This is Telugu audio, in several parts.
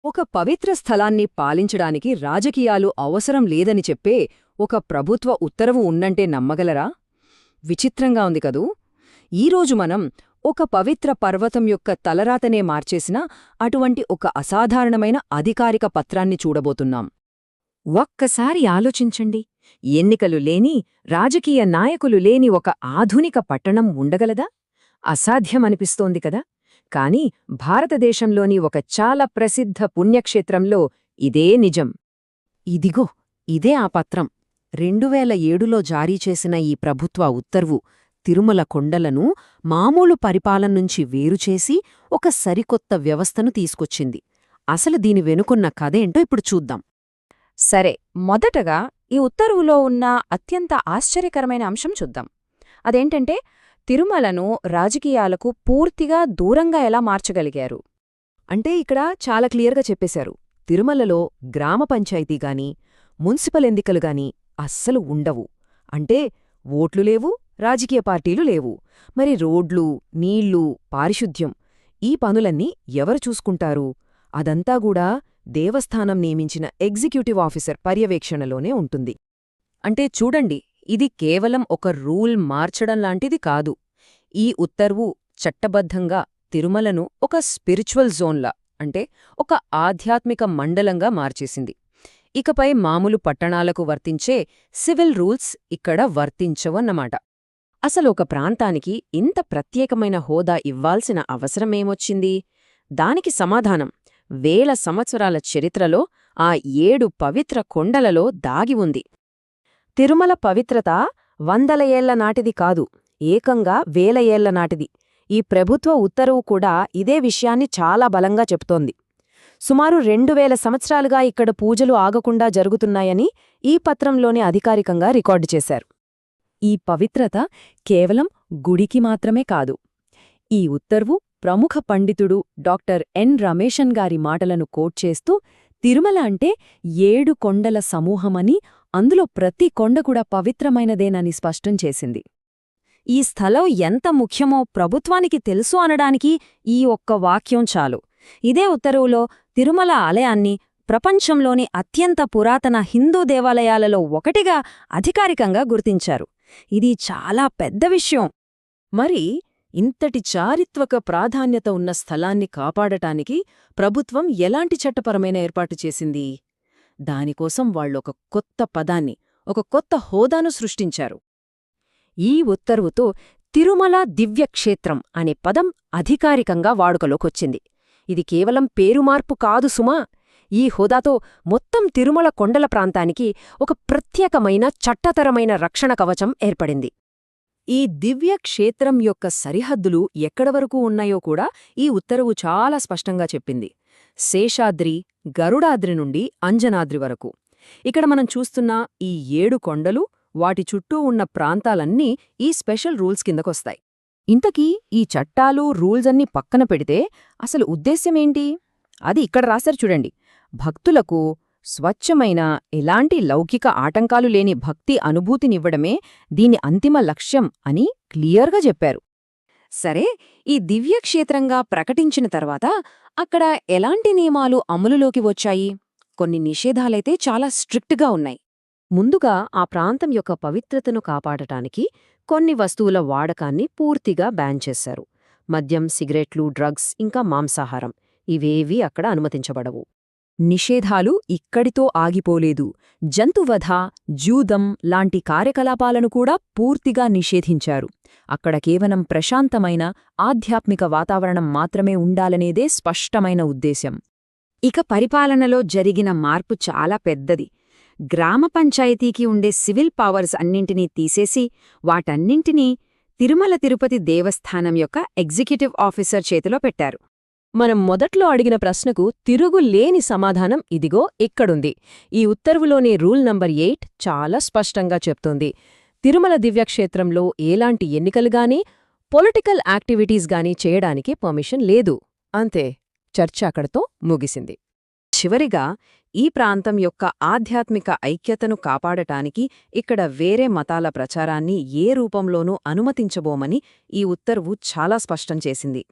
ఒక పవిత్ర స్థలాన్ని పాలించడానికి రాజకీయాలు అవసరం లేదని చెప్పే ఒక ప్రభుత్వ ఉత్తర్వు ఉందంటే నమ్మగలరా? విచిత్రంగా ఉంది కదూ! ఈరోజు మనం ఒక పవిత్ర పర్వతం యొక్క తలరాతనే మార్చేసిన అటువంటి ఒక అసాధారణమైన అధికారిక పత్రాన్ని చూడబోతున్నాం. ఒక్కసారి ఆలోచించండి. ఎన్నికలు లేని, రాజకీయ నాయకులు లేని ఒక ఆధునిక పట్టణం ఉండగలదా? అసాధ్యమనిపిస్తోంది కదా. కాని భారతదేశంలోని ఒక చాలా ప్రసిద్ధ పుణ్యక్షేత్రంలో ఇదే నిజం. ఇదిగో ఇదే ఆ పత్రం. 2007లో జారీ చేసిన ఈ ప్రభుత్వ ఉత్తర్వు తిరుమల కొండలను మామూలు పరిపాలనుంచి వేరుచేసి ఒక సరికొత్త వ్యవస్థను తీసుకొచ్చింది. అసలు దీని వెనుకున్న కథేంటో ఇప్పుడు చూద్దాం. సరే, మొదటగా ఈ ఉత్తర్వులో ఉన్న అత్యంత ఆశ్చర్యకరమైన అంశం చూద్దాం. అదేంటంటే, తిరుమలను రాజకీయాలకు పూర్తిగా దూరంగా ఎలా మార్చగలిగారు. అంటే ఇక్కడ చాలా క్లియర్గా చెప్పేశారు. తిరుమలలో గ్రామ పంచాయతీగాని, మున్సిపల్ ఎన్నికలుగాని అస్సలు ఉండవు. అంటే ఓట్లు లేవు, రాజకీయ పార్టీలు లేవు. మరి రోడ్లు, నీళ్లు, పారిశుద్ధ్యం ఈ పనులన్నీ ఎవరు చూసుకుంటారు? అదంతా కూడా దేవస్థానం నియమించిన ఎగ్జిక్యూటివ్ ఆఫీసర్ పర్యవేక్షణలోనే ఉంటుంది. అంటే చూడండి, ఇది కేవలం ఒక రూల్ మార్చడం లాంటిది కాదు. ఈ ఉత్తర్వు చట్టబద్ధంగా తిరుమలను ఒక స్పిరిచువల్ జోన్లా, అంటే ఒక ఆధ్యాత్మిక మండలంగా మార్చేసింది. ఇకపై మామూలు పట్టణాలకు వర్తించే సివిల్ రూల్స్ ఇక్కడ వర్తించవన్నమాట. అసలు ఒక ప్రాంతానికి ఇంత ప్రత్యేకమైన హోదా ఇవ్వాల్సిన అవసరమేమొచ్చింది? దానికి సమాధానం వేల సంవత్సరాల చరిత్రలో ఆ 7 పవిత్ర కొండలలో దాగి ఉంది. తిరుమల పవిత్రత వందల ఏళ్ల నాటిది కాదు, ఏకంగా వేల ఏళ్ల నాటిది. ఈ ప్రభుత్వ ఉత్తర్వు కూడా ఇదే విషయాన్ని చాలా బలంగా చెప్తోంది. సుమారు 2000 సంవత్సరాలుగా ఇక్కడ పూజలు ఆగకుండా జరుగుతున్నాయని ఈ పత్రంలోనే అధికారికంగా రికార్డు చేశారు. ఈ పవిత్రత కేవలం గుడికి మాత్రమే కాదు. ఈ ఉత్తర్వు ప్రముఖ పండితుడు డాక్టర్ ఎన్ రమేశన్ గారి మాటలను కోట్ చేస్తూ, తిరుమల అంటే 7 కొండల సమూహమని, అందులో ప్రతి కొండ కూడా పవిత్రమైనదేనని స్పష్టం చేసింది. ఈ స్థలం ఎంత ముఖ్యమో ప్రభుత్వానికి తెలుసు అనడానికి ఈ ఒక్క వాక్యం చాలు. ఇదే ఉత్తర్వులో తిరుమల ఆలయాన్ని ప్రపంచంలోని అత్యంత పురాతన హిందూ దేవాలయాలలో ఒకటిగా అధికారికంగా గుర్తించారు. ఇది చాలా పెద్ద విషయం. మరి ఇంతటి చారిత్రక ప్రాధాన్యత ఉన్న స్థలాన్ని కాపాడటానికి ప్రభుత్వం ఎలాంటి చట్టపరమైన ఏర్పాటు చేసింది? దానికోసం వాళ్ళొక కొత్త పదాన్ని, ఒక కొత్త హోదాను సృష్టించారు. ఈ ఉత్తర్వుతో తిరుమల దివ్యక్షేత్రం అనే పదం అధికారికంగా వాడుకలోకొచ్చింది. ఇది కేవలం పేరుమార్పు కాదు సుమా. ఈ హోదాతో మొత్తం తిరుమల కొండల ప్రాంతానికి ఒక ప్రత్యేకమైన చట్టతరమైన రక్షణ కవచం ఏర్పడింది. ఈ దివ్యక్షేత్రం యొక్క సరిహద్దులు ఎక్కడవరకు ఉన్నాయో కూడా ఈ ఉత్తర్వు చాలా స్పష్టంగా చెప్పింది. శేషాద్రి, గరుడాద్రి నుండి అంజనాద్రి వరకు. ఇక్కడ మనం చూస్తున్న ఈ 7 కొండలు, వాటి చుట్టూ ఉన్న ప్రాంతాలన్నీ ఈ స్పెషల్ రూల్స్ కిందకొస్తాయి. ఇంతకీ ఈ చట్టాలు, రూల్సన్నీ పక్కన పెడితే అసలు ఉద్దేశ్యమేంటి? అది ఇక్కడ రాశారు చూడండి. భక్తులకు స్వచ్ఛమైన, ఎలాంటి లౌకిక ఆటంకాలు లేని భక్తి అనుభూతినివ్వడమే దీని అంతిమ లక్ష్యం అని క్లియర్గా చెప్పారు. సరే, ఈ దివ్యక్షేత్రంగా ప్రకటించిన తర్వాత అక్కడ ఎలాంటి నియమాలు అమలులోకి వచ్చాయి? కొన్ని నిషేధాలైతే చాలా స్ట్రిక్ట్గా ఉన్నాయి. ముందుగా ఆ ప్రాంతం యొక్క పవిత్రతను కాపాడటానికి కొన్ని వస్తువుల వాడకాన్ని పూర్తిగా బ్యాన్ చేశారు. మద్యం, సిగరెట్లు, డ్రగ్స్, ఇంకా మాంసాహారం ఇవేవీ అక్కడ అనుమతించబడవు. నిషేధాలు ఇక్కడితో ఆగిపోలేదు. జంతువధ, జూదం లాంటి కార్యకలాపాలను కూడా పూర్తిగా నిషేధించారు. అక్కడ కేవలం ప్రశాంతమైన, ఆధ్యాత్మిక వాతావరణం మాత్రమే ఉండాలనేదే స్పష్టమైన ఉద్దేశ్యం. ఇక పరిపాలనలో జరిగిన మార్పు చాలా పెద్దది. గ్రామ పంచాయతీకి ఉండే సివిల్ పవర్స్ అన్నింటినీ తీసేసి వాటన్నింటినీ తిరుమల తిరుపతి దేవస్థానం యొక్క ఎగ్జిక్యూటివ్ ఆఫీసర్ చేతిలో పెట్టారు. మనం మొదట్లో అడిగిన ప్రశ్నకు తిరుగులేని సమాధానం ఇదిగో ఇక్కడుంది. ఈ ఉత్తర్వులోని రూల్ నంబర్ 8 చాలా స్పష్టంగా చెప్తోంది. తిరుమల దివ్యక్షేత్రంలో ఎలాంటి ఎన్నికలుగానీ, పొలిటికల్ యాక్టివిటీస్గానీ చేయడానికి పర్మిషన్ లేదు. అంతే, చర్చ అక్కడతో ముగిసింది. చివరిగా, ఈ ప్రాంతం యొక్క ఆధ్యాత్మిక ఐక్యతను కాపాడటానికి ఇక్కడ వేరే మతాల ప్రచారాన్ని ఏ రూపంలోనూ అనుమతించబోమని ఈ ఉత్తర్వు చాలా స్పష్టం చేసింది.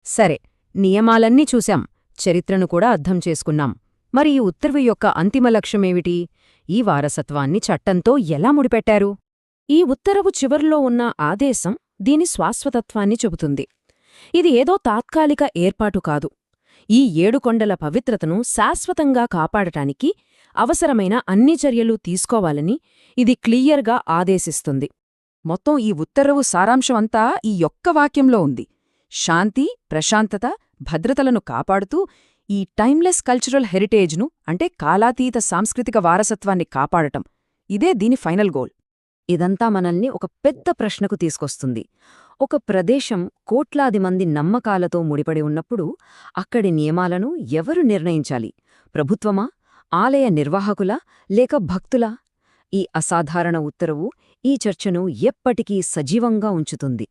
సరే, నియమాలన్నీ చూశాం. చరిత్రను కూడా అర్థం చేసుకున్నాం. మరి ఈ ఉత్తర్వు యొక్క అంతిమ లక్ష్యమేమిటి? ఈ వారసత్వాన్ని చట్టంతో ఎలా ముడిపెట్టారు? ఈ ఉత్తరవు చివర్లో ఉన్న ఆదేశం దీని శాశ్వతత్వాన్ని చెబుతుంది. ఇది ఏదో తాత్కాలిక ఏర్పాటు కాదు. ఈ 7 కొండల పవిత్రతను శాశ్వతంగా కాపాడటానికి అవసరమైన అన్ని చర్యలు తీసుకోవాలని ఇది క్లియర్గా ఆదేశిస్తుంది. మొత్తం ఈ ఉత్తర్వు సారాంశమంతా ఈ ఒక్క వాక్యంలో ఉంది. శాంతి, ప్రశాంతత, భద్రతలను కాపాడుతూ ఈ టైమ్లెస్ కల్చరల్ హెరిటేజ్ను అంటే కాలాతీత సాంస్కృతిక వారసత్వాన్ని కాపాడటం ఇదే దీని ఫైనల్ గోల్. ఇదంతా మనల్ని ఒక పెద్ద ప్రశ్నకు తీసుకొస్తుంది. ఒక ప్రదేశం కోట్లాది మంది నమ్మకాలతో ముడిపడి ఉన్నప్పుడు అక్కడి నియమాలను ఎవరు నిర్ణయించాలి? ప్రభుత్వమా? ఆలయ నిర్వాహకులా? లేక భక్తులా? ఈ అసాధారణ ఉత్తర్వు ఈ చర్చను ఎప్పటికీ సజీవంగా ఉంచుతుంది.